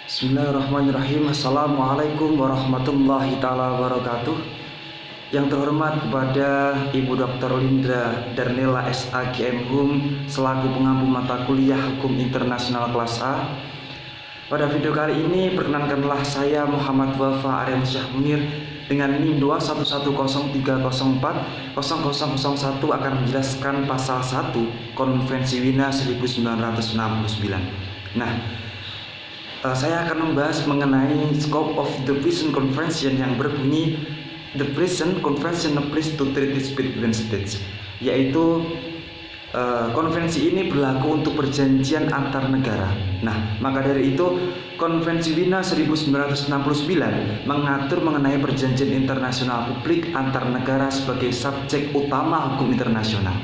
Bismillahirrahmanirrahim. Assalamualaikum warahmatullahi ta'ala wabarakatuh. Yang terhormat kepada Ibu Dr. Lindra Darnella SAGM Hum selaku pengampu mata kuliah Hukum Internasional kelas A. Pada video kali ini perkenankanlah saya Muhammad Wafa Aryansyah Munir dengan NIM 21103040001 akan menjelaskan pasal 1 Konvensi Wina 1969. Saya akan membahas mengenai scope of the Prison Convention yang berbunyi The Prison Convention applies to treaties between states, yaitu konvensi ini berlaku untuk perjanjian antar negara. Maka dari itu Konvensi Wina 1969 mengatur mengenai perjanjian internasional publik antar negara sebagai subjek utama hukum internasional.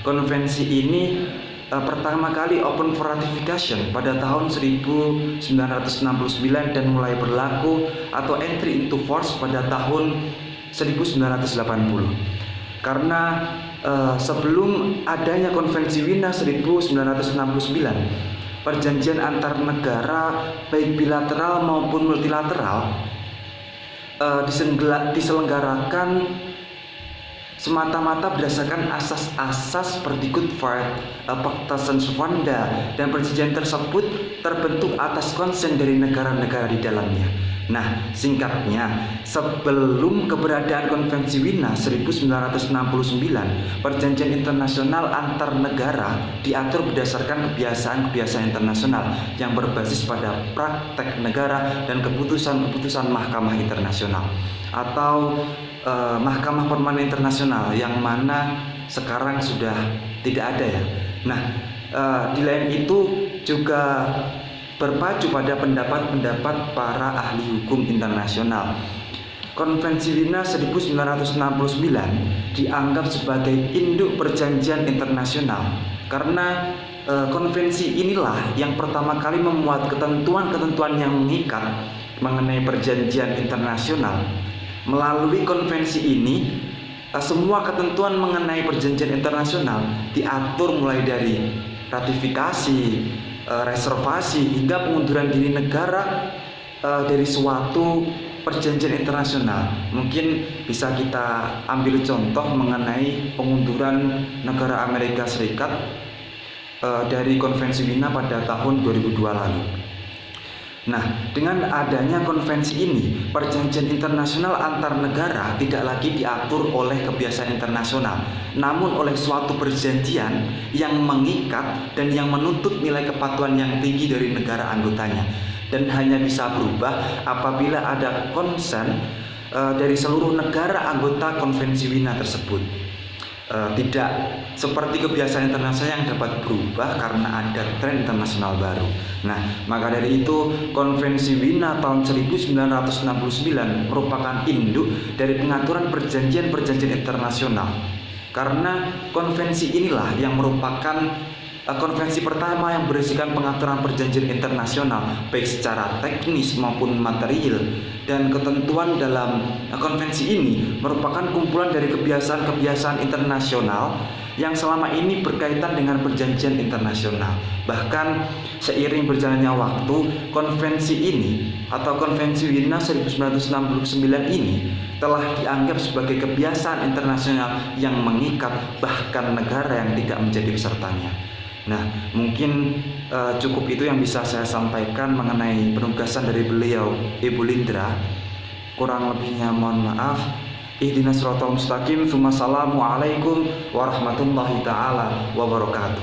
Konvensi ini pertama kali open for ratification pada tahun 1969 dan mulai berlaku atau entry into force pada tahun 1980. Karena sebelum adanya Konvensi Wina 1969, perjanjian antar negara baik bilateral maupun multilateral diselenggarakan semata-mata berdasarkan asas-asas seperti Good Friday, Pacta Sunt Servanda, dan perjanjian tersebut terbentuk atas konsen dari negara-negara di dalamnya. Singkatnya, sebelum keberadaan Konvensi Wina 1969, perjanjian internasional antar negara diatur berdasarkan kebiasaan-kebiasaan internasional yang berbasis pada praktek negara dan keputusan-keputusan Mahkamah Internasional atau Mahkamah Permanen Internasional, yang mana sekarang sudah tidak ada ya. Di lain itu juga berpacu pada pendapat-pendapat para ahli hukum internasional. Konvensi Wina 1969 dianggap sebagai induk perjanjian internasional karena konvensi inilah yang pertama kali memuat ketentuan-ketentuan yang mengikat mengenai perjanjian internasional. Melalui konvensi ini, semua ketentuan mengenai perjanjian internasional diatur mulai dari ratifikasi, reservasi, hingga pengunduran diri negara dari suatu perjanjian internasional. Mungkin bisa kita ambil contoh mengenai pengunduran negara Amerika Serikat dari Konvensi Wina pada tahun 2002 lalu. Dengan adanya konvensi ini, perjanjian internasional antar negara tidak lagi diatur oleh kebiasaan internasional, namun oleh suatu perjanjian yang mengikat dan yang menuntut nilai kepatuhan yang tinggi dari negara anggotanya, dan hanya bisa berubah apabila ada konsen dari seluruh negara anggota Konvensi Wina tersebut. Tidak seperti kebiasaan internasional yang dapat berubah karena ada tren internasional baru. Maka dari itu Konvensi Wina tahun 1969 merupakan induk dari pengaturan perjanjian-perjanjian internasional. Karena konvensi inilah yang merupakan konvensi pertama yang berisikan pengaturan perjanjian internasional baik secara teknis maupun material, dan ketentuan dalam konvensi ini merupakan kumpulan dari kebiasaan-kebiasaan internasional yang selama ini berkaitan dengan perjanjian internasional. Bahkan seiring berjalannya waktu, konvensi ini atau Konvensi Wina 1969 ini telah dianggap sebagai kebiasaan internasional yang mengikat bahkan negara yang tidak menjadi pesertanya. Mungkin cukup itu yang bisa saya sampaikan mengenai penugasan dari beliau, Ibu Lindra. Kurang lebihnya mohon maaf. Ihdinas siratal mustaqim. Assalamualaikum warahmatullahi ta'ala wabarakatuh.